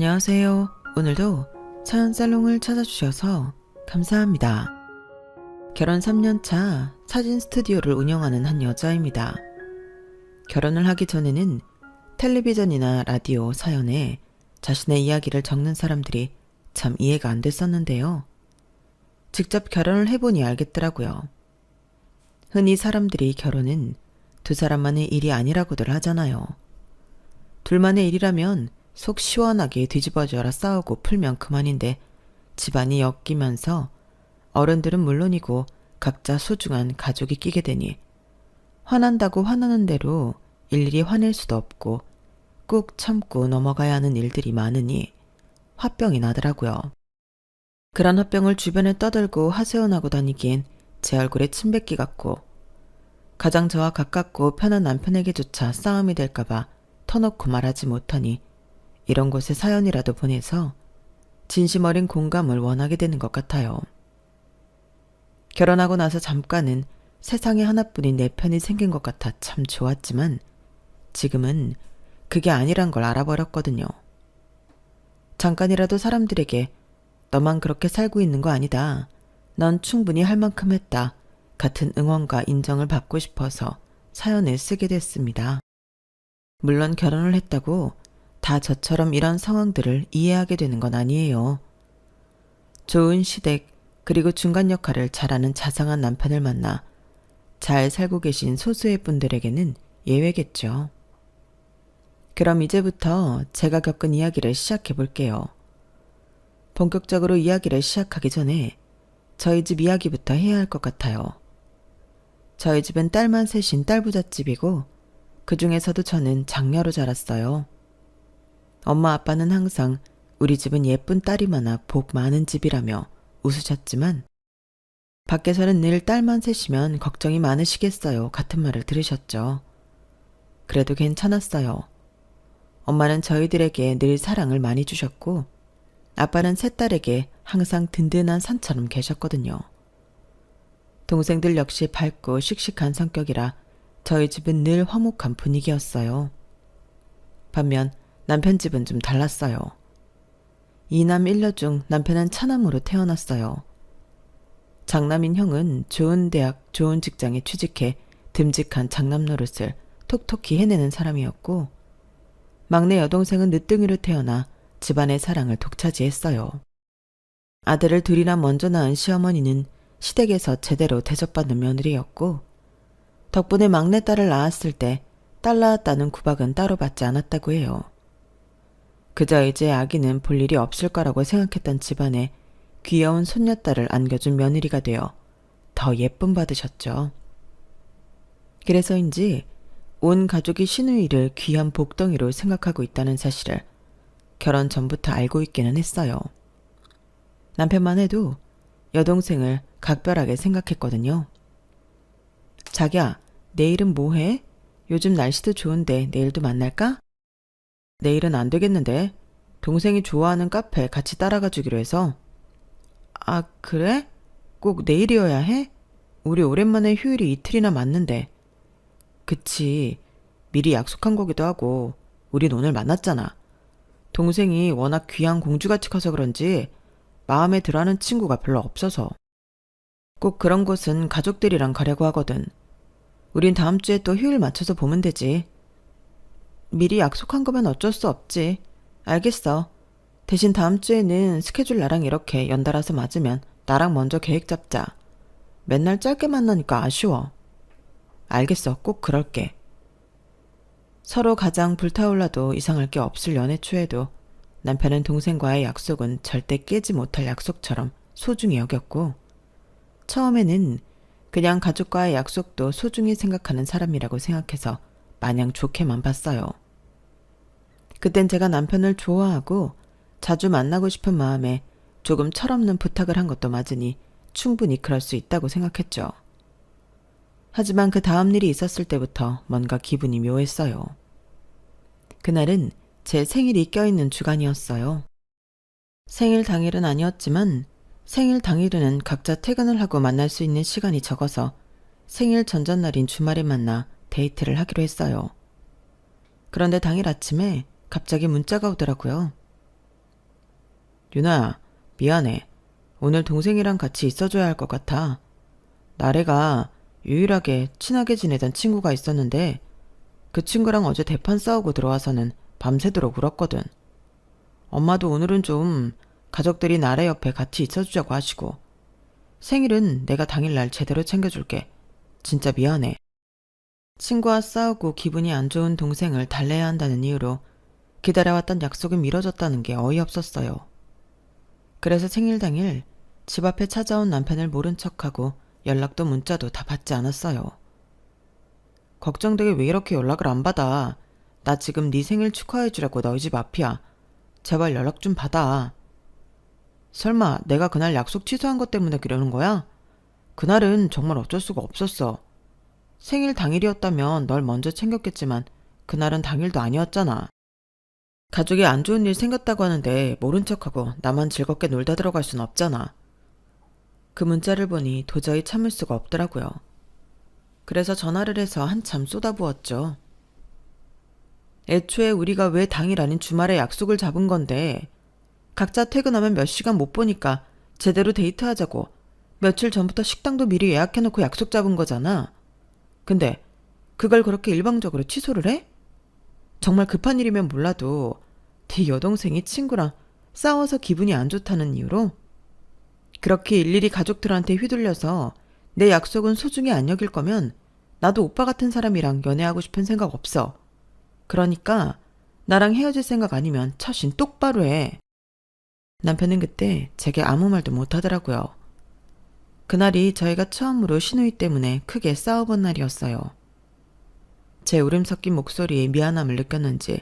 안녕하세요. 오늘도 사연살롱을 찾아주셔서 감사합니다. 결혼 3년차 사진 스튜디오를 운영하는 한 여자입니다. 결혼을 하기 전에는 텔레비전이나 라디오 사연에 자신의 이야기를 적는 사람들이 참 이해가 안 됐었는데요. 직접 결혼을 해보니 알겠더라고요. 흔히 사람들이 결혼은 두 사람만의 일이 아니라고들 하잖아요. 둘만의 일이라면 속 시원하게 뒤집어져라 싸우고 풀면 그만인데 집안이 엮이면서 어른들은 물론이고 각자 소중한 가족이 끼게 되니 화난다고 화나는 대로 일일이 화낼 수도 없고 꾹 참고 넘어가야 하는 일들이 많으니 화병이 나더라고요. 그런 화병을 주변에 떠들고 하소연하고 다니기엔 제 얼굴에 침 뱉기 같고 가장 저와 가깝고 편한 남편에게조차 싸움이 될까봐 터놓고 말하지 못하니 이런 곳에 사연이라도 보내서 진심 어린 공감을 원하게 되는 것 같아요. 결혼하고 나서 잠깐은 세상에 하나뿐인 내 편이 생긴 것 같아 참 좋았지만 지금은 그게 아니란 걸 알아버렸거든요. 잠깐이라도 사람들에게 너만 그렇게 살고 있는 거 아니다. 넌 충분히 할 만큼 했다. 같은 응원과 인정을 받고 싶어서 사연을 쓰게 됐습니다. 물론 결혼을 했다고 다 저처럼 이런 상황들을 이해하게 되는 건 아니에요. 좋은 시댁 그리고 중간 역할을 잘하는 자상한 남편을 만나 잘 살고 계신 소수의 분들에게는 예외겠죠. 그럼 이제부터 제가 겪은 이야기를 시작해 볼게요. 본격적으로 이야기를 시작하기 전에 저희 집 이야기부터 해야 할 것 같아요. 저희 집은 딸만 셋인 딸부잣집이고 그 중에서도 저는 장녀로 자랐어요. 엄마 아빠는 항상 우리 집은 예쁜 딸이 많아 복 많은 집이라며 웃으셨지만 밖에서는 늘 딸만 셋이면 걱정이 많으시겠어요 같은 말을 들으셨죠. 그래도 괜찮았어요. 엄마는 저희들에게 늘 사랑을 많이 주셨고 아빠는 셋 딸에게 항상 든든한 산처럼 계셨거든요. 동생들 역시 밝고 씩씩한 성격이라 저희 집은 늘 화목한 분위기였어요. 반면 남편 집은 좀 달랐어요. 2남 1녀 중 남편은 차남으로 태어났어요. 장남인 형은 좋은 대학, 좋은 직장에 취직해 듬직한 장남 노릇을 톡톡히 해내는 사람이었고 막내 여동생은 늦둥이로 태어나 집안의 사랑을 독차지했어요. 아들을 둘이나 먼저 낳은 시어머니는 시댁에서 제대로 대접받는 며느리였고 덕분에 막내딸을 낳았을 때 딸 낳았다는 구박은 따로 받지 않았다고 해요. 그저 이제 아기는 볼 일이 없을 거라고 생각했던 집안에 귀여운 손녀딸을 안겨준 며느리가 되어 더 예쁨 받으셨죠. 그래서인지 온 가족이 시누이를 귀한 복덩이로 생각하고 있다는 사실을 결혼 전부터 알고 있기는 했어요. 남편만 해도 여동생을 각별하게 생각했거든요. 자기야, 내일은 뭐 해? 요즘 날씨도 좋은데 내일도 만날까? 내일은 안 되겠는데 동생이 좋아하는 카페 같이 따라가 주기로 해서. 아, 그래? 꼭 내일이어야 해? 우리 오랜만에 휴일이 이틀이나 맞는데. 그치, 미리 약속한 거기도 하고 우린 오늘 만났잖아. 동생이 워낙 귀한 공주같이 커서 그런지 마음에 들어하는 친구가 별로 없어서. 꼭 그런 곳은 가족들이랑 가려고 하거든. 우린 다음 주에 또 휴일 맞춰서 보면 되지. 미리 약속한 거면 어쩔 수 없지. 알겠어. 대신 다음 주에는 스케줄 나랑 이렇게 연달아서 맞으면 나랑 먼저 계획 잡자. 맨날 짧게 만나니까 아쉬워. 알겠어. 꼭 그럴게. 서로 가장 불타올라도 이상할 게 없을 연애 초에도 남편은 동생과의 약속은 절대 깨지 못할 약속처럼 소중히 여겼고 처음에는 그냥 가족과의 약속도 소중히 생각하는 사람이라고 생각해서 마냥 좋게만 봤어요. 그땐 제가 남편을 좋아하고 자주 만나고 싶은 마음에 조금 철없는 부탁을 한 것도 맞으니 충분히 그럴 수 있다고 생각했죠. 하지만 그 다음 일이 있었을 때부터 뭔가 기분이 묘했어요. 그날은 제 생일이 껴있는 주간이었어요. 생일 당일은 아니었지만 생일 당일에는 각자 퇴근을 하고 만날 수 있는 시간이 적어서 생일 전전날인 주말에 만나 데이트를 하기로 했어요. 그런데 당일 아침에 갑자기 문자가 오더라고요. 유나야, 미안해. 오늘 동생이랑 같이 있어줘야 할 것 같아. 나래가 유일하게 친하게 지내던 친구가 있었는데 그 친구랑 어제 대판 싸우고 들어와서는 밤새도록 울었거든. 엄마도 오늘은 좀 가족들이 나래 옆에 같이 있어주자고 하시고 생일은 내가 당일날 제대로 챙겨줄게. 진짜 미안해. 친구와 싸우고 기분이 안 좋은 동생을 달래야 한다는 이유로 기다려왔던 약속이 미뤄졌다는 게 어이없었어요. 그래서 생일 당일 집 앞에 찾아온 남편을 모른 척하고 연락도 문자도 다 받지 않았어요. 걱정되게 왜 이렇게 연락을 안 받아. 나 지금 네 생일 축하해주려고 너희 집 앞이야. 제발 연락 좀 받아. 설마 내가 그날 약속 취소한 것 때문에 그러는 거야? 그날은 정말 어쩔 수가 없었어. 생일 당일이었다면 널 먼저 챙겼겠지만 그날은 당일도 아니었잖아. 가족이 안 좋은 일 생겼다고 하는데 모른 척하고 나만 즐겁게 놀다 들어갈 순 없잖아. 그 문자를 보니 도저히 참을 수가 없더라고요. 그래서 전화를 해서 한참 쏟아부었죠. 애초에 우리가 왜 당일 아닌 주말에 약속을 잡은 건데 각자 퇴근하면 몇 시간 못 보니까 제대로 데이트하자고 며칠 전부터 식당도 미리 예약해놓고 약속 잡은 거잖아. 근데 그걸 그렇게 일방적으로 취소를 해? 정말 급한 일이면 몰라도 네 여동생이 친구랑 싸워서 기분이 안 좋다는 이유로 그렇게 일일이 가족들한테 휘둘려서 내 약속은 소중히 안 여길 거면 나도 오빠 같은 사람이랑 연애하고 싶은 생각 없어. 그러니까 나랑 헤어질 생각 아니면 처신 똑바로 해. 남편은 그때 제게 아무 말도 못하더라고요. 그날이 저희가 처음으로 시누이 때문에 크게 싸워본 날이었어요. 제 울음 섞인 목소리에 미안함을 느꼈는지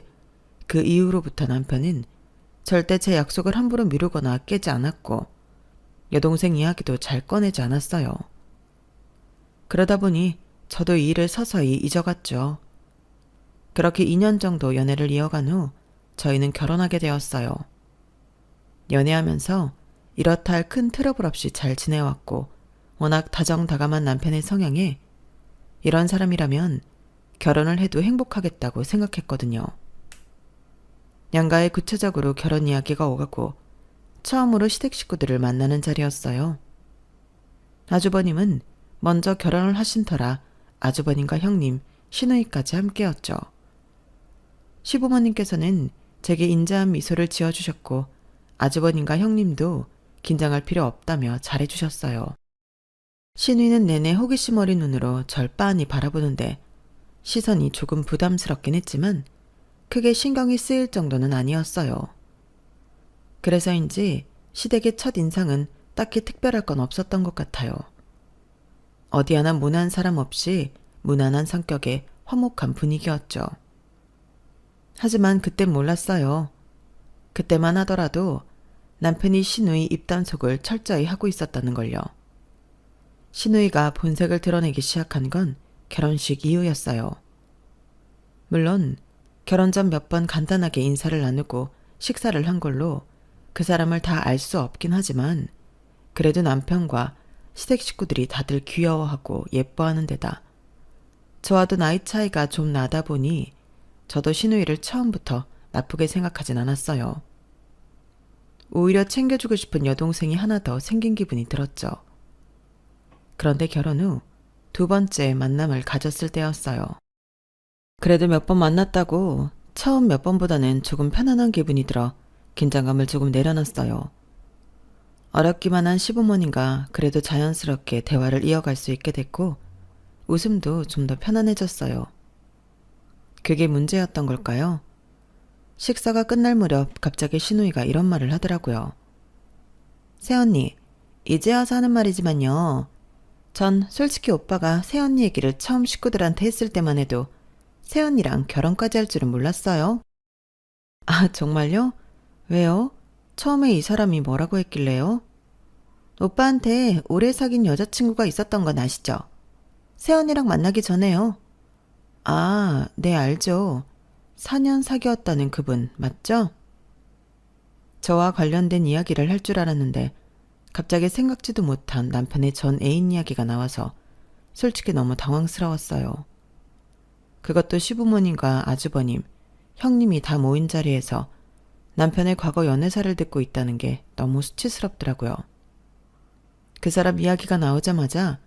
그 이후로부터 남편은 절대 제 약속을 함부로 미루거나 깨지 않았고 여동생 이야기도 잘 꺼내지 않았어요. 그러다 보니 저도 이 일을 서서히 잊어갔죠. 그렇게 2년 정도 연애를 이어간 후 저희는 결혼하게 되었어요. 연애하면서 이렇다 할 큰 트러블 없이 잘 지내왔고 워낙 다정다감한 남편의 성향에 이런 사람이라면 결혼을 해도 행복하겠다고 생각했거든요. 양가의 구체적으로 결혼 이야기가 오가고 처음으로 시댁 식구들을 만나는 자리였어요. 아주버님은 먼저 결혼을 하신 터라 아주버님과 형님, 시누이까지 함께였죠. 시부모님께서는 제게 인자한 미소를 지어주셨고 아주버님과 형님도 긴장할 필요 없다며 잘해주셨어요. 시누이는 내내 호기심 어린 눈으로 절 빤히 바라보는데 시선이 조금 부담스럽긴 했지만 크게 신경이 쓰일 정도는 아니었어요. 그래서인지 시댁의 첫 인상은 딱히 특별할 건 없었던 것 같아요. 어디 하나 무난한 사람 없이 무난한 성격의 화목한 분위기였죠. 하지만 그땐 몰랐어요. 그때만 하더라도 남편이 시누이 입단속을 철저히 하고 있었다는 걸요. 시누이가 본색을 드러내기 시작한 건 결혼식 이후였어요. 물론 결혼 전 몇 번 간단하게 인사를 나누고 식사를 한 걸로 그 사람을 다 알 수 없긴 하지만 그래도 남편과 시댁 식구들이 다들 귀여워하고 예뻐하는 데다 저와도 나이 차이가 좀 나다 보니 저도 시누이를 처음부터 나쁘게 생각하진 않았어요. 오히려 챙겨주고 싶은 여동생이 하나 더 생긴 기분이 들었죠. 그런데 결혼 후 2번째 만남을 가졌을 때였어요. 그래도 몇 번 만났다고 처음 몇 번보다는 조금 편안한 기분이 들어 긴장감을 조금 내려놨어요. 어렵기만 한 시부모님과 그래도 자연스럽게 대화를 이어갈 수 있게 됐고 웃음도 좀 더 편안해졌어요. 그게 문제였던 걸까요? 식사가 끝날 무렵 갑자기 시누이가 이런 말을 하더라고요. 새언니, 이제 와서 하는 말이지만요. 전 솔직히 오빠가 새언니 얘기를 처음 식구들한테 했을 때만 해도 새언니랑 결혼까지 할 줄은 몰랐어요. 아, 정말요? 왜요? 처음에 이 사람이 뭐라고 했길래요? 오빠한테 오래 사귄 여자친구가 있었던 건 아시죠? 새언니랑 만나기 전에요. 아, 네, 알죠. 4년 사귀었다는 그분 맞죠? 저와 관련된 이야기를 할 줄 알았는데 갑자기 생각지도 못한 남편의 전 애인 이야기가 나와서 솔직히 너무 당황스러웠어요. 그것도 시부모님과 아주버님, 형님이 다 모인 자리에서 남편의 과거 연애사를 듣고 있다는 게 너무 수치스럽더라고요. 그 사람 이야기가 나오자마자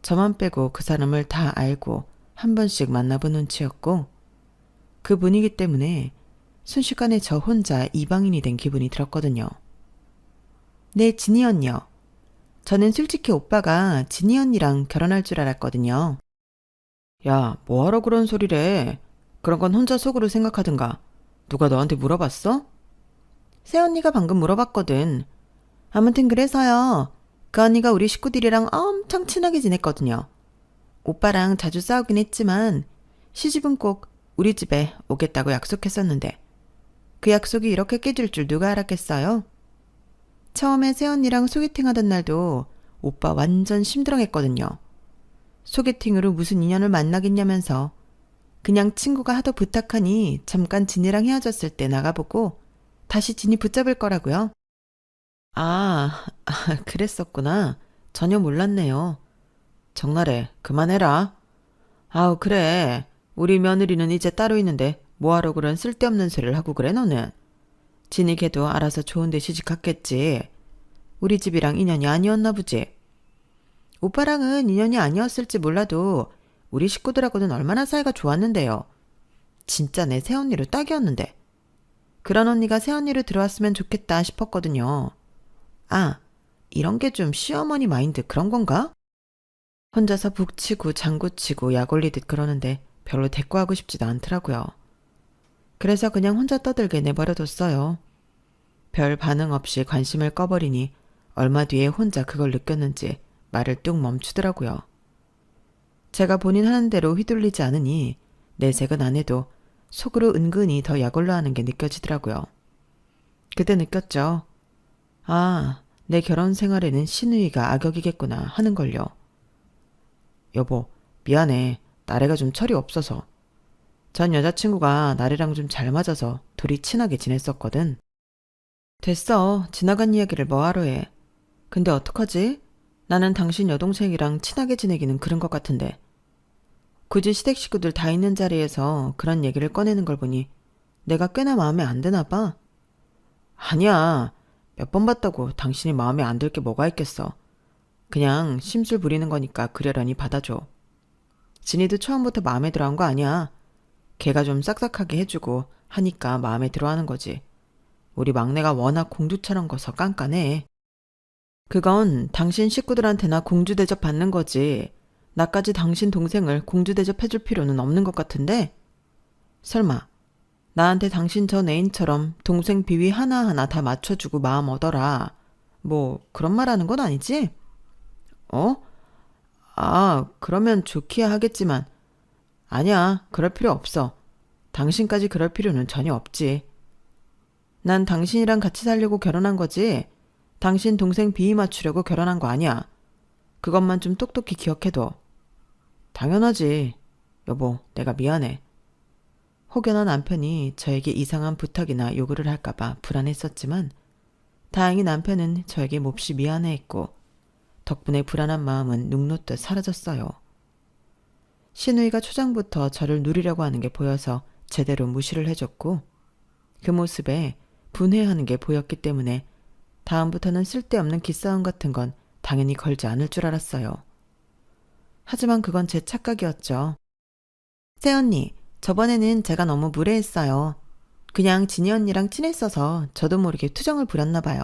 저만 빼고 그 사람을 다 알고 한 번씩 만나본 눈치였고, 그 분위기 때문에 순식간에 저 혼자 이방인이 된 기분이 들었거든요. 네, 진희 언니요. 저는 솔직히 오빠가 진희 언니랑 결혼할 줄 알았거든요. 야, 뭐하러 그런 소리래. 그런 건 혼자 속으로 생각하든가. 누가 너한테 물어봤어? 새언니가 방금 물어봤거든. 아무튼 그래서요. 그 언니가 우리 식구들이랑 엄청 친하게 지냈거든요. 오빠랑 자주 싸우긴 했지만 시집은 꼭 우리 집에 오겠다고 약속했었는데 그 약속이 이렇게 깨질 줄 누가 알았겠어요? 처음에 새언니랑 소개팅 하던 날도 오빠 완전 심드렁했거든요. 소개팅으로 무슨 인연을 만나겠냐면서 그냥 친구가 하도 부탁하니 잠깐 진이랑 헤어졌을 때 나가보고 다시 진이 붙잡을 거라고요. 그랬었구나. 전혀 몰랐네요. 정나래, 그만해라. 아우, 그래. 우리 며느리는 이제 따로 있는데 뭐하러 그런 쓸데없는 소리를 하고 그래, 너는. 진이 걔도 알아서 좋은 데 시집 갔겠지. 우리 집이랑 인연이 아니었나 보지. 오빠랑은 인연이 아니었을지 몰라도 우리 식구들하고는 얼마나 사이가 좋았는데요. 진짜 내 새언니로 딱이었는데. 그런 언니가 새언니로 들어왔으면 좋겠다 싶었거든요. 이런 게 좀 시어머니 마인드 그런 건가? 혼자서 북치고 장구치고 약 올리듯 그러는데 별로 대꾸하고 싶지도 않더라고요. 그래서 그냥 혼자 떠들게 내버려뒀어요. 별 반응 없이 관심을 꺼버리니 얼마 뒤에 혼자 그걸 느꼈는지 말을 뚝 멈추더라고요. 제가 본인 하는 대로 휘둘리지 않으니 내색은 안 해도 속으로 은근히 더 약올라 하는 게 느껴지더라고요. 그때 느꼈죠. 내 결혼 생활에는 신우이가 악역이겠구나 하는 걸요. 여보, 미안해. 나래가 좀 철이 없어서. 전 여자친구가 나래랑 좀 잘 맞아서 둘이 친하게 지냈었거든. 됐어. 지나간 이야기를 뭐하러 해. 근데 어떡하지? 나는 당신 여동생이랑 친하게 지내기는 그런 것 같은데. 굳이 시댁 식구들 다 있는 자리에서 그런 얘기를 꺼내는 걸 보니 내가 꽤나 마음에 안 드나 봐. 아니야. 몇 번 봤다고 당신이 마음에 안 들 게 뭐가 있겠어. 그냥 심술 부리는 거니까 그러려니 받아줘. 진이도 처음부터 마음에 들어한 거 아니야. 걔가 좀 싹싹하게 해주고 하니까 마음에 들어하는 거지. 우리 막내가 워낙 공주처럼 커서 깐깐해. 그건 당신 식구들한테나 공주 대접 받는 거지. 나까지 당신 동생을 공주 대접해줄 필요는 없는 것 같은데? 설마 나한테 당신 전 애인처럼 동생 비위 하나하나 다 맞춰주고 마음 얻어라. 뭐 그런 말 하는 건 아니지? 그러면 좋기야 하겠지만 아니야, 그럴 필요 없어. 당신까지 그럴 필요는 전혀 없지. 난 당신이랑 같이 살려고 결혼한 거지. 당신 동생 비위 맞추려고 결혼한 거 아니야. 그것만 좀 똑똑히 기억해둬. 당연하지. 여보, 내가 미안해. 혹여나 남편이 저에게 이상한 부탁이나 요구를 할까봐 불안했었지만 다행히 남편은 저에게 몹시 미안해했고 덕분에 불안한 마음은 눅눅듯 사라졌어요. 신우이가 초장부터 저를 누리려고 하는 게 보여서 제대로 무시를 해줬고 그 모습에 분해하는 게 보였기 때문에 다음부터는 쓸데없는 기싸움 같은 건 당연히 걸지 않을 줄 알았어요. 하지만 그건 제 착각이었죠. 새언니, 저번에는 제가 너무 무례했어요. 그냥 진이 언니랑 친했어서 저도 모르게 투정을 부렸나 봐요.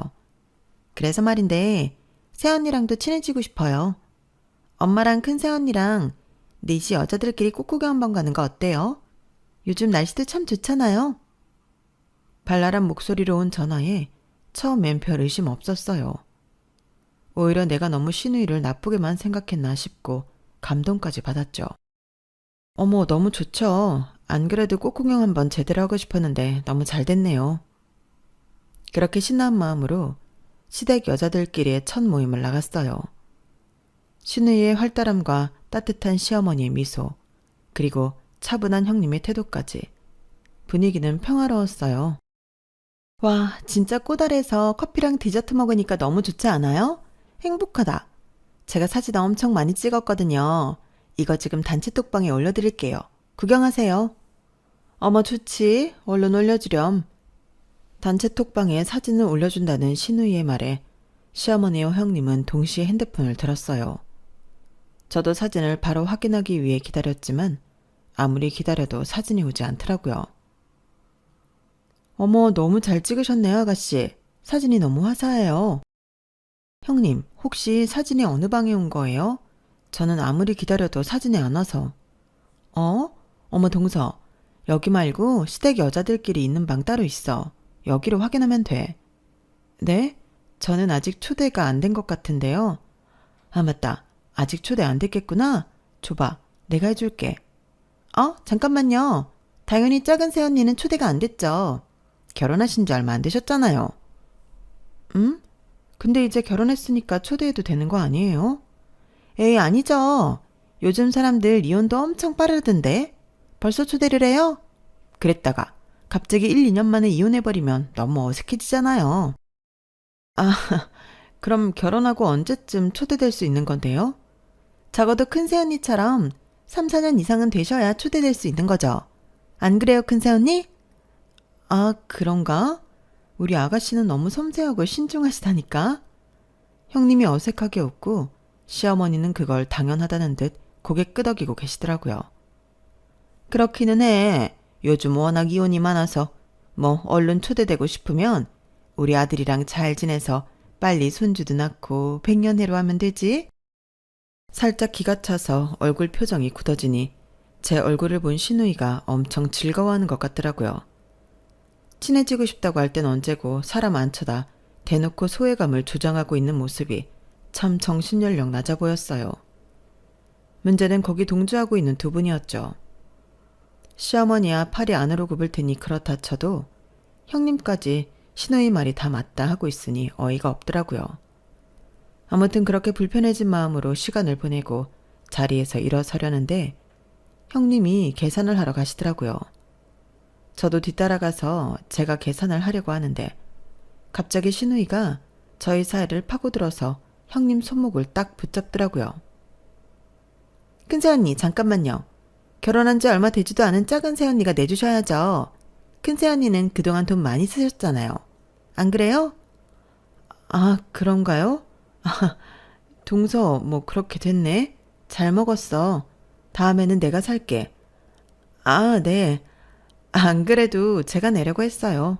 그래서 말인데 새언니랑도 친해지고 싶어요. 엄마랑 큰 새언니랑 넷이 여자들끼리 꽃구경 한번 가는 거 어때요? 요즘 날씨도 참 좋잖아요. 발랄한 목소리로 온 전화에 처음엔 별 의심 없었어요. 오히려 내가 너무 신우이를 나쁘게만 생각했나 싶고 감동까지 받았죠. 어머, 너무 좋죠. 안 그래도 꽃구경 한번 제대로 하고 싶었는데 너무 잘 됐네요. 그렇게 신나는 마음으로 시댁 여자들끼리의 첫 모임을 나갔어요. 신우이의 활달함과 따뜻한 시어머니의 미소, 그리고 차분한 형님의 태도까지 분위기는 평화로웠어요. 와, 진짜 꼬달해서 커피랑 디저트 먹으니까 너무 좋지 않아요? 행복하다. 제가 사진 엄청 많이 찍었거든요. 이거 지금 단체 톡방에 올려드릴게요. 구경하세요. 어머, 좋지. 얼른 올려주렴. 단체 톡방에 사진을 올려준다는 신우이의 말에 시어머니와 형님은 동시에 핸드폰을 들었어요. 저도 사진을 바로 확인하기 위해 기다렸지만 아무리 기다려도 사진이 오지 않더라고요. 어머, 너무 잘 찍으셨네요, 아가씨. 사진이 너무 화사해요. 형님, 혹시 사진이 어느 방에 온 거예요? 저는 아무리 기다려도 사진이 안 와서. 어머, 동서. 여기 말고 시댁 여자들끼리 있는 방 따로 있어. 여기로 확인하면 돼. 네? 저는 아직 초대가 안 된 것 같은데요. 아, 맞다. 아직 초대 안 됐겠구나. 줘봐. 내가 해줄게. 잠깐만요. 당연히 작은 새언니는 초대가 안 됐죠. 결혼하신 지 얼마 안 되셨잖아요. 근데 이제 결혼했으니까 초대해도 되는 거 아니에요? 에이, 아니죠. 요즘 사람들 이혼도 엄청 빠르던데. 벌써 초대를 해요? 그랬다가 갑자기 1, 2년 만에 이혼해버리면 너무 어색해지잖아요. 아, 그럼 결혼하고 언제쯤 초대될 수 있는 건데요? 적어도 큰 새언니처럼 3, 4년 이상은 되셔야 초대될 수 있는 거죠. 안 그래요, 큰 새언니? 아, 그런가? 우리 아가씨는 너무 섬세하고 신중하시다니까. 형님이 어색하게 웃고 시어머니는 그걸 당연하다는 듯 고개 끄덕이고 계시더라고요. 그렇기는 해. 요즘 워낙 이혼이 많아서 뭐 얼른 초대되고 싶으면 우리 아들이랑 잘 지내서 빨리 손주도 낳고 백년해로 하면 되지. 살짝 기가 차서 얼굴 표정이 굳어지니 제 얼굴을 본 신우이가 엄청 즐거워하는 것 같더라고요. 친해지고 싶다고 할 땐 언제고 사람 안 쳐다 대놓고 소외감을 조장하고 있는 모습이 참 정신연령 낮아 보였어요. 문제는 거기 동조하고 있는 두 분이었죠. 시어머니야 팔이 안으로 굽을 테니 그렇다 쳐도 형님까지 신우이 말이 다 맞다 하고 있으니 어이가 없더라고요. 아무튼 그렇게 불편해진 마음으로 시간을 보내고 자리에서 일어서려는데 형님이 계산을 하러 가시더라고요. 저도 뒤따라가서 제가 계산을 하려고 하는데 갑자기 신우이가 저희 사이를 파고들어서 형님 손목을 딱 붙잡더라고요. 큰새언니, 잠깐만요. 결혼한 지 얼마 되지도 않은 작은 새언니가 내주셔야죠. 큰 새언니는 그동안 돈 많이 쓰셨잖아요. 안 그래요? 아, 그런가요? 아, 동서, 뭐 그렇게 됐네. 잘 먹었어. 다음에는 내가 살게. 아, 네. 안 그래도 제가 내려고 했어요.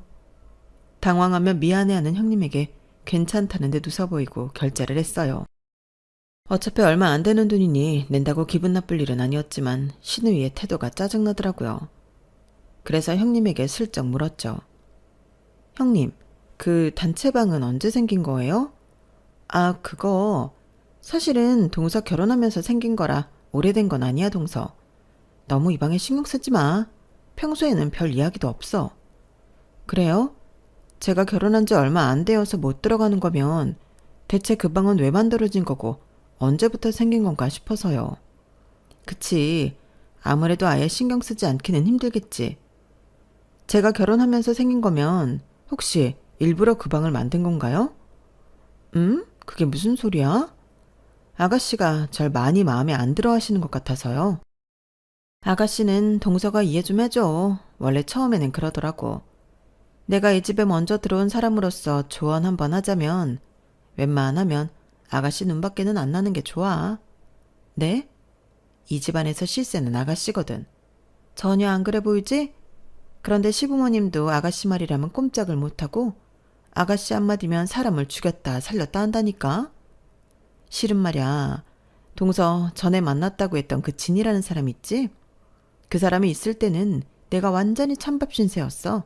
당황하며 미안해하는 형님에게 괜찮다는 듯 웃어 보이고 결제를 했어요. 어차피 얼마 안 되는 돈이니 낸다고 기분 나쁠 일은 아니었지만 신우이의 태도가 짜증나더라고요. 그래서 형님에게 슬쩍 물었죠. 형님, 그 단체방은 언제 생긴 거예요? 아, 그거 사실은 동서 결혼하면서 생긴 거라 오래된 건 아니야, 동서. 너무 이 방에 신경 쓰지 마. 평소에는 별 이야기도 없어. 그래요? 제가 결혼한 지 얼마 안 되어서 못 들어가는 거면 대체 그 방은 왜 만들어진 거고 언제부터 생긴 건가 싶어서요. 그치. 아무래도 아예 신경 쓰지 않기는 힘들겠지. 제가 결혼하면서 생긴 거면 혹시 일부러 그 방을 만든 건가요? 그게 무슨 소리야? 아가씨가 절 많이 마음에 안 들어 하시는 것 같아서요. 아가씨는 동서가 이해 좀 해줘. 원래 처음에는 그러더라고. 내가 이 집에 먼저 들어온 사람으로서 조언 한번 하자면 웬만하면 아가씨 눈밖에는 안 나는 게 좋아. 네? 이 집안에서 실세는 아가씨거든. 전혀 안 그래 보이지? 그런데 시부모님도 아가씨 말이라면 꼼짝을 못하고 아가씨 한마디면 사람을 죽였다 살렸다 한다니까. 실은 말야, 동서 전에 만났다고 했던 그 진이라는 사람 있지? 그 사람이 있을 때는 내가 완전히 찬밥 신세였어.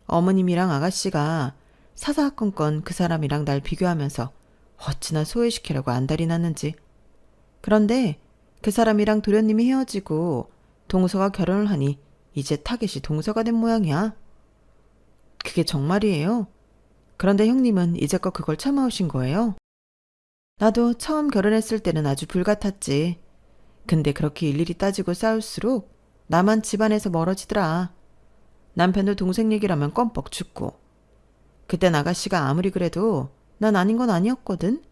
어머님이랑 아가씨가 사사건건 그 사람이랑 날 비교하면서 어찌나 소외시키려고 안달이 났는지. 그런데 그 사람이랑 도련님이 헤어지고 동서가 결혼을 하니 이제 타겟이 동서가 된 모양이야. 그게 정말이에요? 그런데 형님은 이제껏 그걸 참아오신 거예요? 나도 처음 결혼했을 때는 아주 불같았지. 근데 그렇게 일일이 따지고 싸울수록 나만 집안에서 멀어지더라. 남편도 동생 얘기라면 껌뻑 죽고. 그땐 아가씨가 아무리 그래도 난 아닌 건 아니었거든.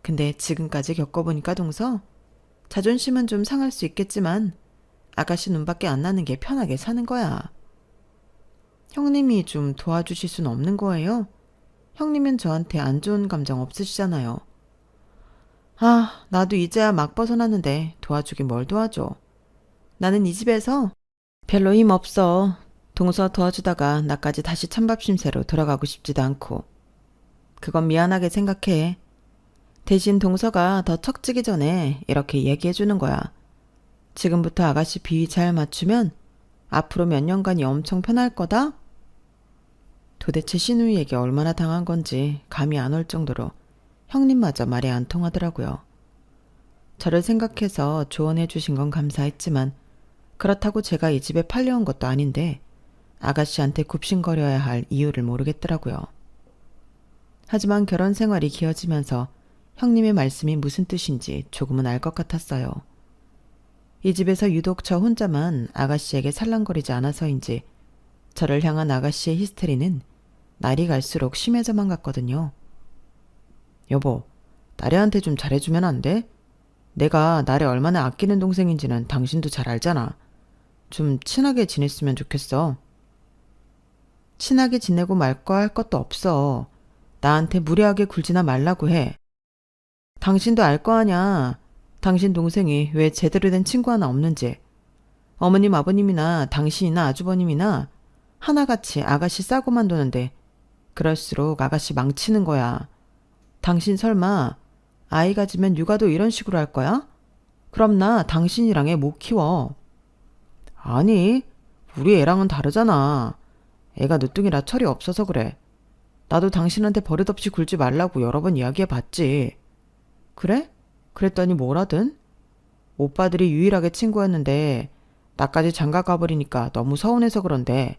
근데 지금까지 겪어보니까 동서, 자존심은 좀 상할 수 있겠지만 아가씨 눈밖에 안 나는 게 편하게 사는 거야. 형님이 좀 도와주실 순 없는 거예요? 형님은 저한테 안 좋은 감정 없으시잖아요. 아, 나도 이제야 막 벗어났는데 도와주긴 뭘 도와줘. 나는 이 집에서 별로 힘 없어. 동서 도와주다가 나까지 다시 찬밥 신세로 돌아가고 싶지도 않고. 그건 미안하게 생각해. 대신 동서가 더 척지기 전에 이렇게 얘기해 주는 거야. 지금부터 아가씨 비위 잘 맞추면 앞으로 몇 년간이 엄청 편할 거다? 도대체 신우이에게 얼마나 당한 건지 감이 안 올 정도로 형님마저 말이 안 통하더라고요. 저를 생각해서 조언해 주신 건 감사했지만 그렇다고 제가 이 집에 팔려온 것도 아닌데 아가씨한테 굽신거려야 할 이유를 모르겠더라고요. 하지만 결혼 생활이 길어지면서 형님의 말씀이 무슨 뜻인지 조금은 알 것 같았어요. 이 집에서 유독 저 혼자만 아가씨에게 살랑거리지 않아서인지 저를 향한 아가씨의 히스테리는 날이 갈수록 심해져만 갔거든요. 여보, 나래한테 좀 잘해주면 안 돼? 내가 나래 얼마나 아끼는 동생인지는 당신도 잘 알잖아. 좀 친하게 지냈으면 좋겠어. 친하게 지내고 말거 할 것도 없어. 나한테 무례하게 굴지나 말라고 해. 당신도 알 거 아냐. 당신 동생이 왜 제대로 된 친구 하나 없는지. 어머님 아버님이나 당신이나 아주버님이나 하나같이 아가씨 싸고만 도는데 그럴수록 아가씨 망치는 거야. 당신 설마 아이 가지면 육아도 이런 식으로 할 거야? 그럼 나 당신이랑 애 못 키워. 아니, 우리 애랑은 다르잖아. 애가 늦둥이라 철이 없어서 그래. 나도 당신한테 버릇없이 굴지 말라고 여러 번 이야기해봤지. 그래? 그랬더니 뭐라든? 오빠들이 유일하게 친구였는데 나까지 장가 가버리니까 너무 서운해서 그런데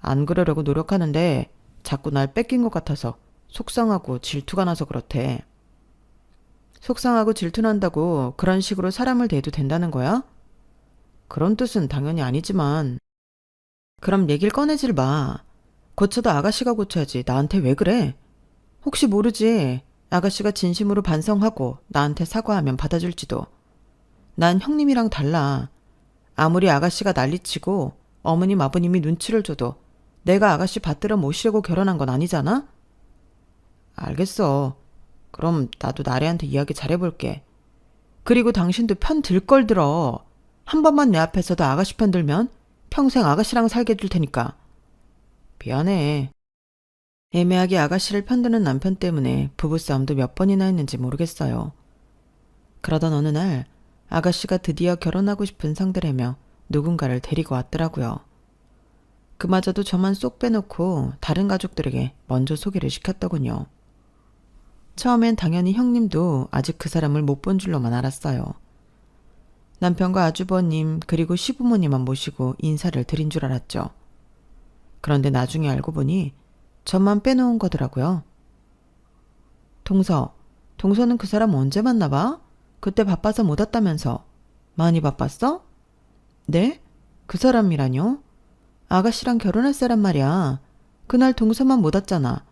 안 그러려고 노력하는데 자꾸 날 뺏긴 것 같아서 속상하고 질투가 나서 그렇대. 속상하고 질투난다고 그런 식으로 사람을 대해도 된다는 거야? 그런 뜻은 당연히 아니지만. 그럼 얘기를 꺼내질 마. 고쳐도 아가씨가 고쳐야지 나한테 왜 그래? 혹시 모르지. 아가씨가 진심으로 반성하고 나한테 사과하면 받아줄지도. 난 형님이랑 달라. 아무리 아가씨가 난리치고 어머님 아버님이 눈치를 줘도 내가 아가씨 받들어 모시려고 결혼한 건 아니잖아? 알겠어. 그럼 나도 나래한테 이야기 잘해볼게. 그리고 당신도 편 들 걸 들어. 한 번만 내 앞에서도 아가씨 편 들면 평생 아가씨랑 살게 해줄 테니까. 미안해. 애매하게 아가씨를 편드는 남편 때문에 부부싸움도 몇 번이나 했는지 모르겠어요. 그러던 어느 날 아가씨가 드디어 결혼하고 싶은 상대라며 누군가를 데리고 왔더라고요. 그마저도 저만 쏙 빼놓고 다른 가족들에게 먼저 소개를 시켰더군요. 처음엔 당연히 형님도 아직 그 사람을 못 본 줄로만 알았어요. 남편과 아주버님 그리고 시부모님만 모시고 인사를 드린 줄 알았죠. 그런데 나중에 알고 보니 저만 빼놓은 거더라고요. 동서는 그 사람 언제 만나봐? 그때 바빠서 못 왔다면서. 많이 바빴어? 네? 그 사람이라뇨? 아가씨랑 결혼할 사람 말이야. 그날 동서만 못 왔잖아.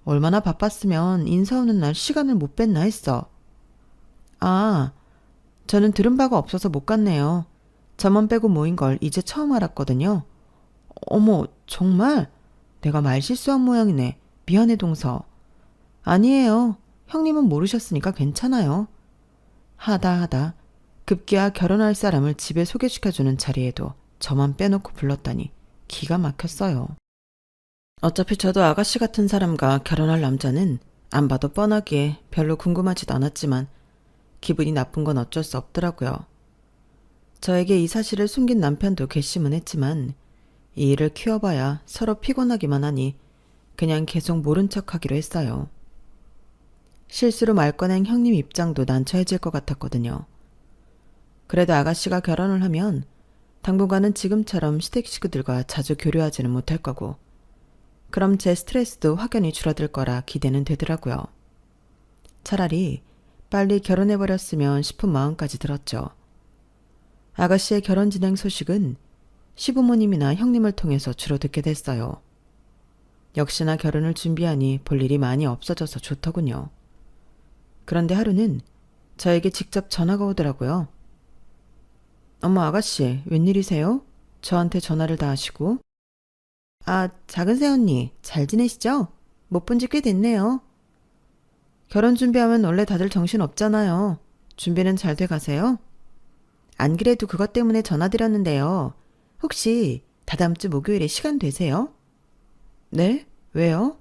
얼마나 바빴으면 인사 오는 날 시간을 못 뺐나 했어. 아, 저는 들은 바가 없어서 못 갔네요. 저만 빼고 모인 걸 이제 처음 알았거든요. 어머, 정말? 내가 말 실수한 모양이네. 미안해, 동서. 아니에요. 형님은 모르셨으니까 괜찮아요. 하다 급기야 결혼할 사람을 집에 소개시켜주는 자리에도 저만 빼놓고 불렀다니 기가 막혔어요. 어차피 저도 아가씨 같은 사람과 결혼할 남자는 안 봐도 뻔하기에 별로 궁금하지도 않았지만 기분이 나쁜 건 어쩔 수 없더라고요. 저에게 이 사실을 숨긴 남편도 괘씸은 했지만 이 일을 키워봐야 서로 피곤하기만 하니 그냥 계속 모른 척하기로 했어요. 실수로 말 꺼낸 형님 입장도 난처해질 것 같았거든요. 그래도 아가씨가 결혼을 하면 당분간은 지금처럼 시댁 식구들과 자주 교류하지는 못할 거고 그럼 제 스트레스도 확연히 줄어들 거라 기대는 되더라고요. 차라리 빨리 결혼해버렸으면 싶은 마음까지 들었죠. 아가씨의 결혼 진행 소식은 시부모님이나 형님을 통해서 주로 듣게 됐어요. 역시나 결혼을 준비하니 볼 일이 많이 없어져서 좋더군요. 그런데 하루는 저에게 직접 전화가 오더라고요. 어머 아가씨, 웬일이세요? 저한테 전화를 다 하시고. 아, 작은 새언니, 잘 지내시죠? 못 본 지 꽤 됐네요. 결혼 준비하면 원래 다들 정신 없잖아요. 준비는 잘 돼 가세요? 안 그래도 그것 때문에 전화드렸는데요. 혹시 다다음 주 목요일에 시간 되세요? 네? 왜요?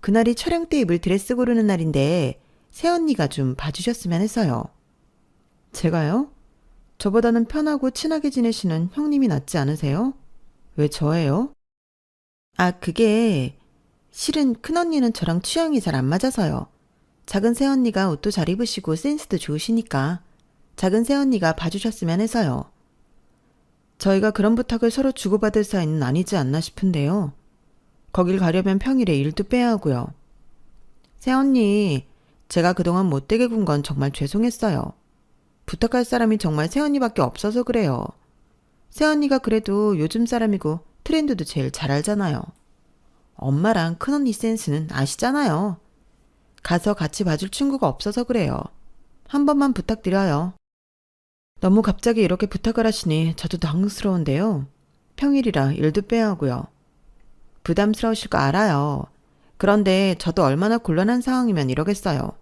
그날이 촬영 때 입을 드레스 고르는 날인데 새언니가 좀 봐주셨으면 해서요. 제가요? 저보다는 편하고 친하게 지내시는 형님이 낫지 않으세요? 왜 저예요? 아, 그게 실은 큰언니는 저랑 취향이 잘 안 맞아서요. 작은 새언니가 옷도 잘 입으시고 센스도 좋으시니까 작은 새언니가 봐주셨으면 해서요. 저희가 그런 부탁을 서로 주고받을 사이는 아니지 않나 싶은데요. 거길 가려면 평일에 일도 빼야 하고요. 새언니, 제가 그동안 못되게 군 건 정말 죄송했어요. 부탁할 사람이 정말 새언니밖에 없어서 그래요. 새언니가 그래도 요즘 사람이고 트렌드도 제일 잘 알잖아요. 엄마랑 큰언니 센스는 아시잖아요. 가서 같이 봐줄 친구가 없어서 그래요. 한 번만 부탁드려요. 너무 갑자기 이렇게 부탁을 하시니 저도 당스러운데요. 평일이라 일도 빼야 하고요. 부담스러우실 거 알아요. 그런데 저도 얼마나 곤란한 상황이면 이러겠어요.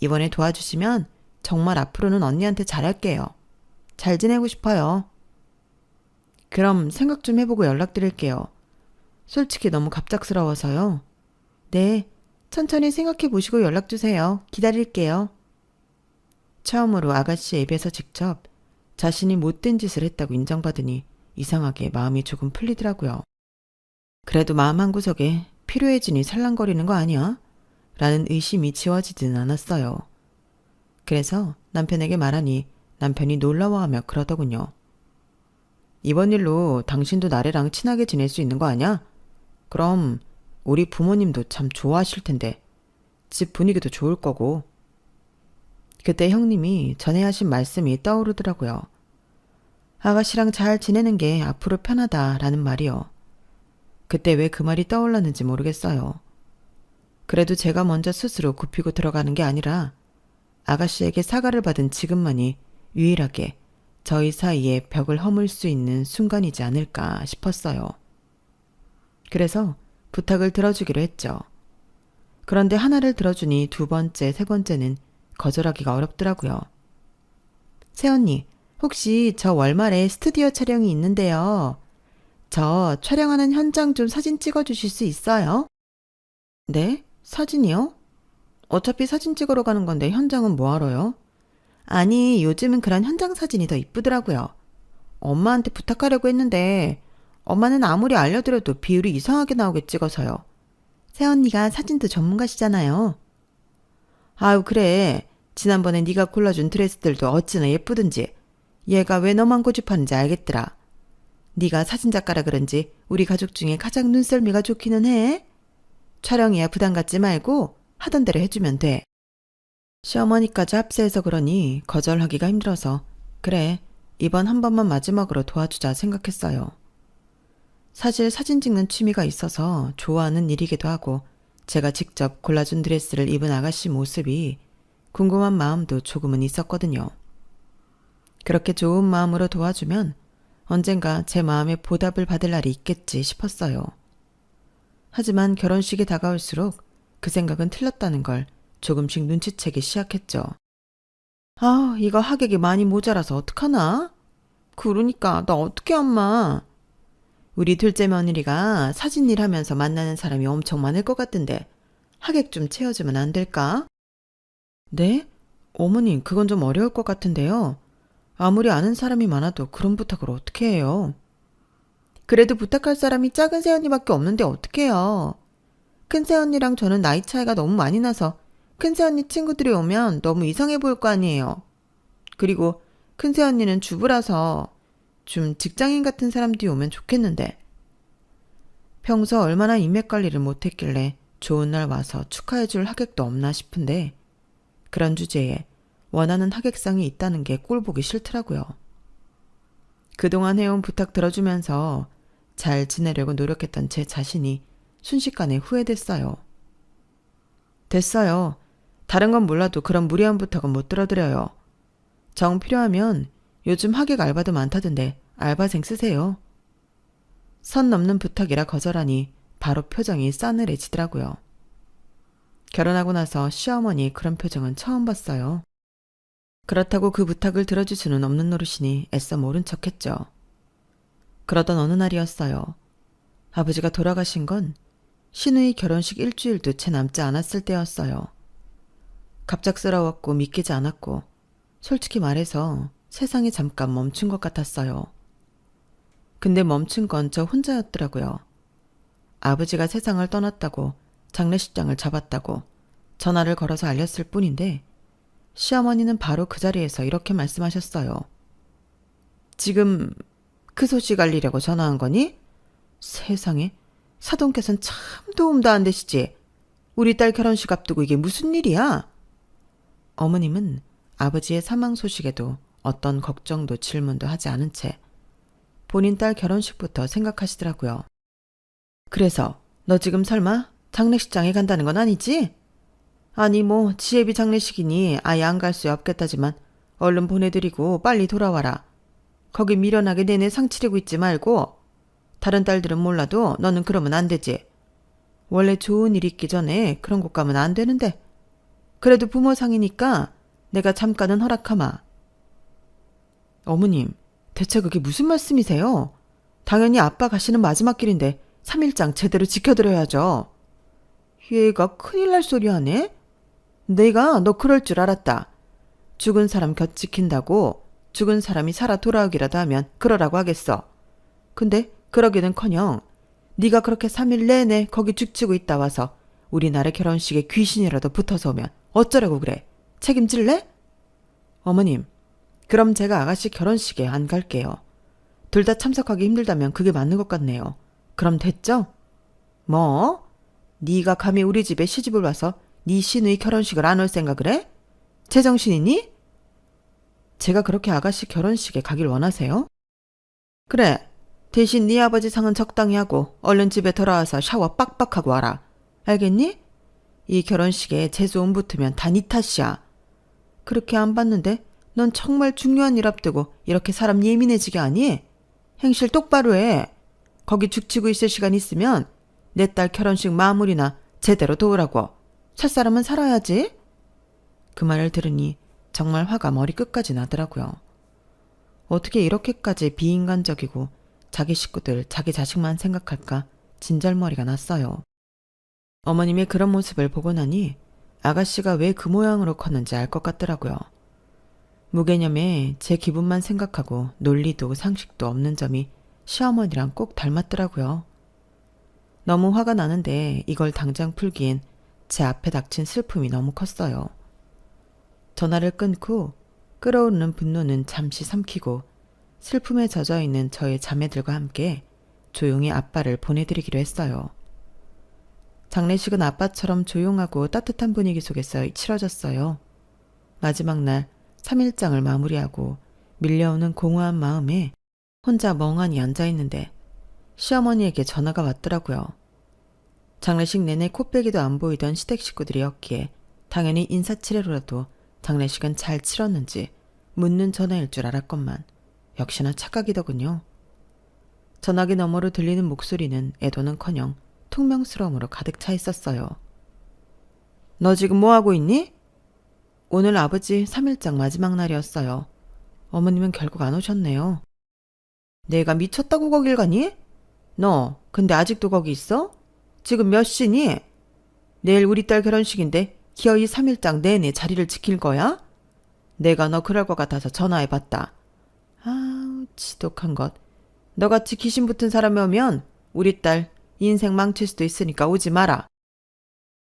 이번에 도와주시면 정말 앞으로는 언니한테 잘할게요. 잘 지내고 싶어요. 그럼 생각 좀 해보고 연락드릴게요. 솔직히 너무 갑작스러워서요. 네, 천천히 생각해 보시고 연락주세요. 기다릴게요. 처음으로 아가씨의 입에서 직접 자신이 못된 짓을 했다고 인정받으니 이상하게 마음이 조금 풀리더라고요. 그래도 마음 한구석에 필요해지니 살랑거리는 거 아니야? 라는 의심이 지워지지는 않았어요. 그래서 남편에게 말하니 남편이 놀라워하며 그러더군요. 이번 일로 당신도 나래랑 친하게 지낼 수 있는 거 아니야? 그럼 우리 부모님도 참 좋아하실 텐데 집 분위기도 좋을 거고. 그때 형님이 전에 하신 말씀이 떠오르더라고요. 아가씨랑 잘 지내는 게 앞으로 편하다라는 말이요. 그때 왜 그 말이 떠올랐는지 모르겠어요. 그래도 제가 먼저 스스로 굽히고 들어가는 게 아니라 아가씨에게 사과를 받은 지금만이 유일하게 저희 사이에 벽을 허물 수 있는 순간이지 않을까 싶었어요. 그래서 부탁을 들어주기로 했죠. 그런데 하나를 들어주니 두 번째, 세 번째는 거절하기가 어렵더라고요. 새언니, 혹시 저 월말에 스튜디오 촬영이 있는데요. 저 촬영하는 현장 좀 사진 찍어주실 수 있어요? 네? 사진이요? 어차피 사진 찍으러 가는 건데 현장은 뭐하러요? 아니, 요즘은 그런 현장 사진이 더 이쁘더라고요. 엄마한테 부탁하려고 했는데 엄마는 아무리 알려드려도 비율이 이상하게 나오게 찍어서요. 새언니가 사진도 전문가시잖아요. 아유, 그래. 지난번에 네가 골라준 드레스들도 어찌나 예쁘든지 얘가 왜 너만 고집하는지 알겠더라. 네가 사진작가라 그런지 우리 가족 중에 가장 눈썰미가 좋기는 해. 촬영이야 부담 갖지 말고 하던 대로 해주면 돼. 시어머니까지 합세해서 그러니 거절하기가 힘들어서 그래, 이번 한 번만 마지막으로 도와주자 생각했어요. 사실 사진 찍는 취미가 있어서 좋아하는 일이기도 하고 제가 직접 골라준 드레스를 입은 아가씨 모습이 궁금한 마음도 조금은 있었거든요. 그렇게 좋은 마음으로 도와주면 언젠가 제 마음에 보답을 받을 날이 있겠지 싶었어요. 하지만 결혼식이 다가올수록 그 생각은 틀렸다는 걸 조금씩 눈치채기 시작했죠. 아, 이거 하객이 많이 모자라서 어떡하나? 그러니까 나 어떡해 엄마. 우리 둘째 며느리가 사진 일 하면서 만나는 사람이 엄청 많을 것 같은데 하객 좀 채워주면 안 될까? 네? 어머님, 그건 좀 어려울 것 같은데요. 아무리 아는 사람이 많아도 그런 부탁을 어떻게 해요? 그래도 부탁할 사람이 작은 새언니밖에 없는데 어떡해요? 큰 새언니랑 저는 나이 차이가 너무 많이 나서 큰 새언니 친구들이 오면 너무 이상해 보일 거 아니에요. 그리고 큰 새언니는 주부라서 좀 직장인 같은 사람들이 오면 좋겠는데. 평소 얼마나 인맥 관리를 못했길래 좋은 날 와서 축하해줄 하객도 없나 싶은데 그런 주제에 원하는 하객상이 있다는 게 꼴보기 싫더라고요. 그동안 해온 부탁 들어주면서 잘 지내려고 노력했던 제 자신이 순식간에 후회됐어요. 됐어요. 다른 건 몰라도 그런 무리한 부탁은 못 들어드려요. 정 필요하면 요즘 하객 알바도 많다던데 알바생 쓰세요. 선 넘는 부탁이라 거절하니 바로 표정이 싸늘해지더라고요. 결혼하고 나서 시어머니 그런 표정은 처음 봤어요. 그렇다고 그 부탁을 들어줄 수는 없는 노릇이니 애써 모른 척했죠. 그러던 어느 날이었어요. 아버지가 돌아가신 건 시누이 결혼식 일주일도 채 남지 않았을 때였어요. 갑작스러웠고 믿기지 않았고 솔직히 말해서 세상이 잠깐 멈춘 것 같았어요. 근데 멈춘 건 저 혼자였더라고요. 아버지가 세상을 떠났다고 장례식장을 잡았다고 전화를 걸어서 알렸을 뿐인데 시어머니는 바로 그 자리에서 이렇게 말씀하셨어요. 지금 그 소식 알리려고 전화한 거니? 세상에, 사돈께서는 참 도움도 안 되시지. 우리 딸 결혼식 앞두고 이게 무슨 일이야? 어머님은 아버지의 사망 소식에도 어떤 걱정도 질문도 하지 않은 채 본인 딸 결혼식부터 생각하시더라고요. 그래서 너 지금 설마 장례식장에 간다는 건 아니지? 아니 뭐 지혜비 장례식이니 아예 안 갈 수 없겠다지만 얼른 보내드리고 빨리 돌아와라. 거기 미련하게 내내 상치르고 있지 말고. 다른 딸들은 몰라도 너는 그러면 안 되지. 원래 좋은 일 있기 전에 그런 곳 가면 안 되는데. 그래도 부모 상이니까 내가 잠깐은 허락하마. 어머님, 대체 그게 무슨 말씀이세요? 당연히 아빠 가시는 마지막 길인데 3일장 제대로 지켜드려야죠. 얘가 큰일 날 소리 하네? 내가 너 그럴 줄 알았다. 죽은 사람 곁 지킨다고 죽은 사람이 살아 돌아오기라도 하면 그러라고 하겠어. 근데 그러기는커녕 네가 그렇게 3일 내내 거기 죽치고 있다 와서 우리나라 결혼식에 귀신이라도 붙어서 오면 어쩌려고 그래? 책임질래? 어머님, 그럼 제가 아가씨 결혼식에 안 갈게요. 둘 다 참석하기 힘들다면 그게 맞는 것 같네요. 그럼 됐죠? 뭐? 네가 감히 우리 집에 시집을 와서 네 시누이 결혼식을 안 올 생각을 해? 제정신이니? 제가 그렇게 아가씨 결혼식에 가길 원하세요? 그래. 대신 네 아버지 상은 적당히 하고 얼른 집에 돌아와서 샤워 빡빡하고 와라. 알겠니? 이 결혼식에 재수온 붙으면 다 네 탓이야. 그렇게 안 봤는데 넌 정말 중요한 일 앞두고 이렇게 사람 예민해지게 하니? 행실 똑바로 해. 거기 죽치고 있을 시간 있으면 내 딸 결혼식 마무리나 제대로 도우라고. 살 사람은 살아야지. 그 말을 들으니 정말 화가 머리끝까지 나더라고요. 어떻게 이렇게까지 비인간적이고 자기 식구들, 자기 자식만 생각할까 진절머리가 났어요. 어머님의 그런 모습을 보고 나니 아가씨가 왜 그 모양으로 컸는지 알 것 같더라고요. 무개념에 제 기분만 생각하고 논리도 상식도 없는 점이 시어머니랑 꼭 닮았더라고요. 너무 화가 나는데 이걸 당장 풀기엔 제 앞에 닥친 슬픔이 너무 컸어요. 전화를 끊고 끓어오르는 분노는 잠시 삼키고 슬픔에 젖어있는 저의 자매들과 함께 조용히 아빠를 보내드리기로 했어요. 장례식은 아빠처럼 조용하고 따뜻한 분위기 속에서 치러졌어요. 마지막 날 3일장을 마무리하고 밀려오는 공허한 마음에 혼자 멍하니 앉아있는데 시어머니에게 전화가 왔더라고요. 장례식 내내 코빼기도 안 보이던 시댁 식구들이었기에 당연히 인사치레로라도 장례식은 잘 치렀는지 묻는 전화일 줄 알았건만 역시나 착각이더군요. 전화기 너머로 들리는 목소리는 애도는커녕 퉁명스러움으로 가득 차 있었어요. 너 지금 뭐하고 있니? 오늘 아버지 3일장 마지막 날이었어요. 어머님은 결국 안 오셨네요. 내가 미쳤다고 거길 가니? 너 근데 아직도 거기 있어? 지금 몇 시니? 내일 우리 딸 결혼식인데 기어이 3일장 내내 자리를 지킬 거야? 내가 너 그럴 것 같아서 전화해봤다. 아우 지독한 것. 너같이 귀신 붙은 사람이 오면 우리 딸 인생 망칠 수도 있으니까 오지 마라.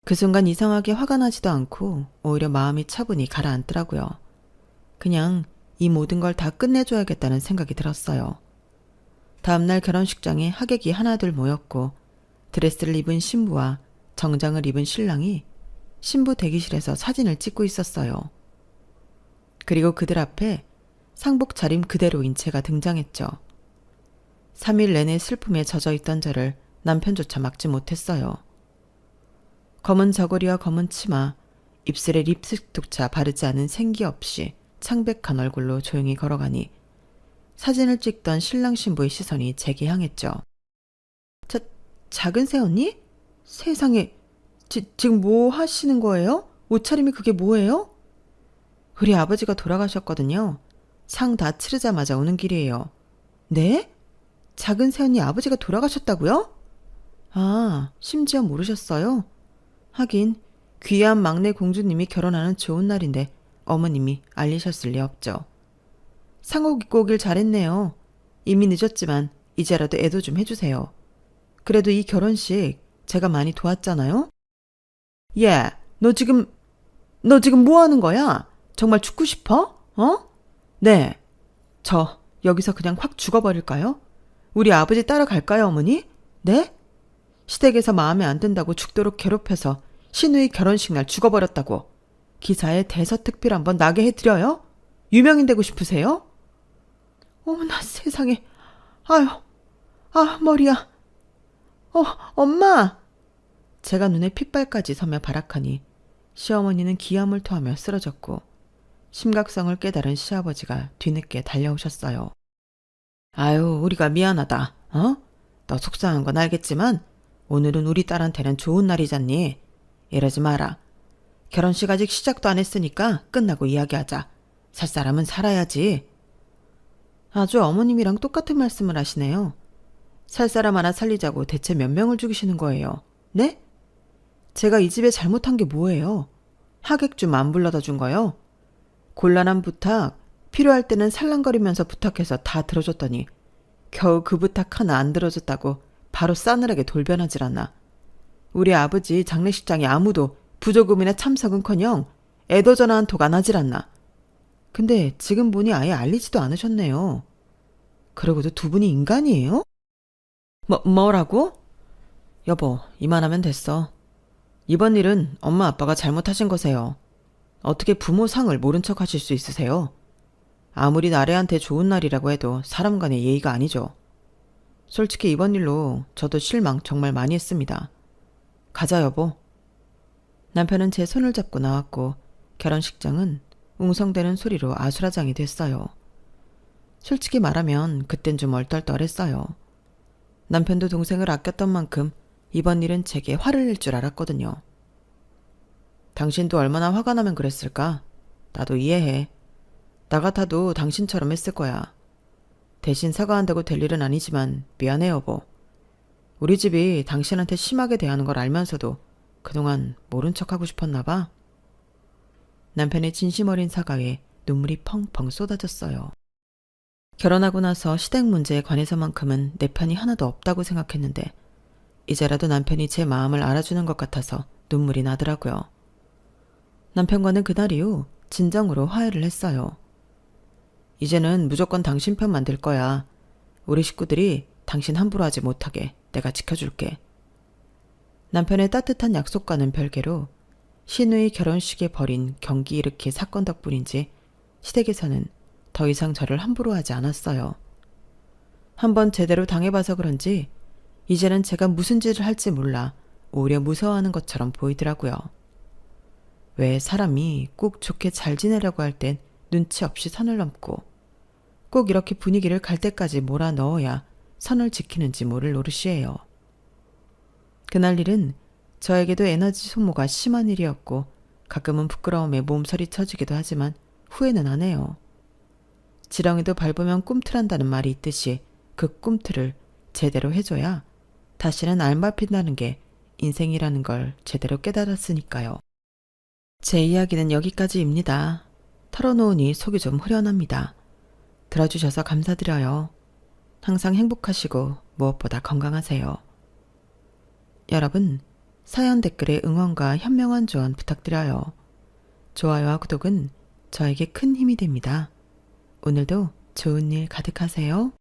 그 순간 이상하게 화가 나지도 않고 오히려 마음이 차분히 가라앉더라고요. 그냥 이 모든 걸 다 끝내줘야겠다는 생각이 들었어요. 다음날 결혼식장에 하객이 하나둘 모였고 드레스를 입은 신부와 정장을 입은 신랑이 신부 대기실에서 사진을 찍고 있었어요. 그리고 그들 앞에 상복 차림 그대로인 제가 등장했죠. 3일 내내 슬픔에 젖어있던 저를 남편조차 막지 못했어요. 검은 저고리와 검은 치마, 입술에 립스틱조차 바르지 않은 생기 없이 창백한 얼굴로 조용히 걸어가니 사진을 찍던 신랑 신부의 시선이 제게 향했죠. 작은 새언니? 세상에, 지금 뭐 하시는 거예요? 옷차림이 그게 뭐예요? 우리 아버지가 돌아가셨거든요. 상 다 치르자마자 오는 길이에요. 네? 작은 새언니 아버지가 돌아가셨다고요? 아, 심지어 모르셨어요? 하긴 귀한 막내 공주님이 결혼하는 좋은 날인데 어머님이 알리셨을 리 없죠. 상옥 입고 오길 잘했네요. 이미 늦었지만 이제라도 애도 좀 해주세요. 그래도 이 결혼식 제가 많이 도왔잖아요? 예, 너 지금 뭐 하는 거야? 정말 죽고 싶어? 어? 네. 저 여기서 그냥 확 죽어버릴까요? 우리 아버지 따라갈까요, 어머니? 네? 시댁에서 마음에 안 든다고 죽도록 괴롭혀서 신우이 결혼식 날 죽어버렸다고 기사에 대서특필 한번 나게 해드려요? 유명인 되고 싶으세요? 어머나 세상에. 아유, 머리야. 엄마! 제가 눈에 핏발까지 서며 발악하니 시어머니는 기함을 토하며 쓰러졌고 심각성을 깨달은 시아버지가 뒤늦게 달려오셨어요. 아유, 우리가 미안하다. 너 속상한 건 알겠지만 오늘은 우리 딸한테는 좋은 날이잖니. 이러지 마라. 결혼식 아직 시작도 안 했으니까 끝나고 이야기하자. 살 사람은 살아야지. 아주 어머님이랑 똑같은 말씀을 하시네요. 살 사람 하나 살리자고 대체 몇 명을 죽이시는 거예요? 네? 제가 이 집에 잘못한 게 뭐예요? 하객 좀 안 불러다 준 거요? 곤란한 부탁, 필요할 때는 살랑거리면서 부탁해서 다 들어줬더니 겨우 그 부탁 하나 안 들어줬다고 바로 싸늘하게 돌변하질 않나. 우리 아버지 장례식장에 아무도 부조금이나 참석은커녕 애도 전화 한 톡 안 하질 않나. 근데 지금 보니 아예 알리지도 않으셨네요. 그러고도 두 분이 인간이에요? 뭐라고? 여보, 이만하면 됐어. 이번 일은 엄마 아빠가 잘못하신 거세요. 어떻게 부모 상을 모른 척 하실 수 있으세요? 아무리 나래한테 좋은 날이라고 해도 사람 간의 예의가 아니죠. 솔직히 이번 일로 저도 실망 정말 많이 했습니다. 가자, 여보. 남편은 제 손을 잡고 나왔고 결혼식장은 웅성대는 소리로 아수라장이 됐어요. 솔직히 말하면 그땐 좀 얼떨떨했어요. 남편도 동생을 아꼈던 만큼 이번 일은 제게 화를 낼 줄 알았거든요. 당신도 얼마나 화가 나면 그랬을까? 나도 이해해. 나 같아도 당신처럼 했을 거야. 대신 사과한다고 될 일은 아니지만 미안해, 여보. 우리 집이 당신한테 심하게 대하는 걸 알면서도 그동안 모른 척하고 싶었나 봐. 남편의 진심 어린 사과에 눈물이 펑펑 쏟아졌어요. 결혼하고 나서 시댁 문제에 관해서만큼은 내 편이 하나도 없다고 생각했는데 이제라도 남편이 제 마음을 알아주는 것 같아서 눈물이 나더라고요. 남편과는 그날 이후 진정으로 화해를 했어요. 이제는 무조건 당신 편만 들 거야. 우리 식구들이 당신 함부로 하지 못하게 내가 지켜줄게. 남편의 따뜻한 약속과는 별개로 신우이 결혼식에 벌인 경기 일으킬 사건 덕분인지 시댁에서는 더 이상 저를 함부로 하지 않았어요. 한번 제대로 당해봐서 그런지 이제는 제가 무슨 짓을 할지 몰라 오히려 무서워하는 것처럼 보이더라고요. 왜 사람이 꼭 좋게 잘 지내려고 할 땐 눈치 없이 선을 넘고 꼭 이렇게 분위기를 갈 때까지 몰아넣어야 선을 지키는지 모를 노릇이에요. 그날 일은 저에게도 에너지 소모가 심한 일이었고 가끔은 부끄러움에 몸서리 쳐지기도 하지만 후회는 안 해요. 지렁이도 밟으면 꿈틀한다는 말이 있듯이 그 꿈틀을 제대로 해줘야 다시는 안 밟힌다는 게 인생이라는 걸 제대로 깨달았으니까요. 제 이야기는 여기까지입니다. 털어놓으니 속이 좀 후련합니다. 들어주셔서 감사드려요. 항상 행복하시고 무엇보다 건강하세요. 여러분, 사연 댓글에 응원과 현명한 조언 부탁드려요. 좋아요와 구독은 저에게 큰 힘이 됩니다. 오늘도 좋은 일 가득하세요.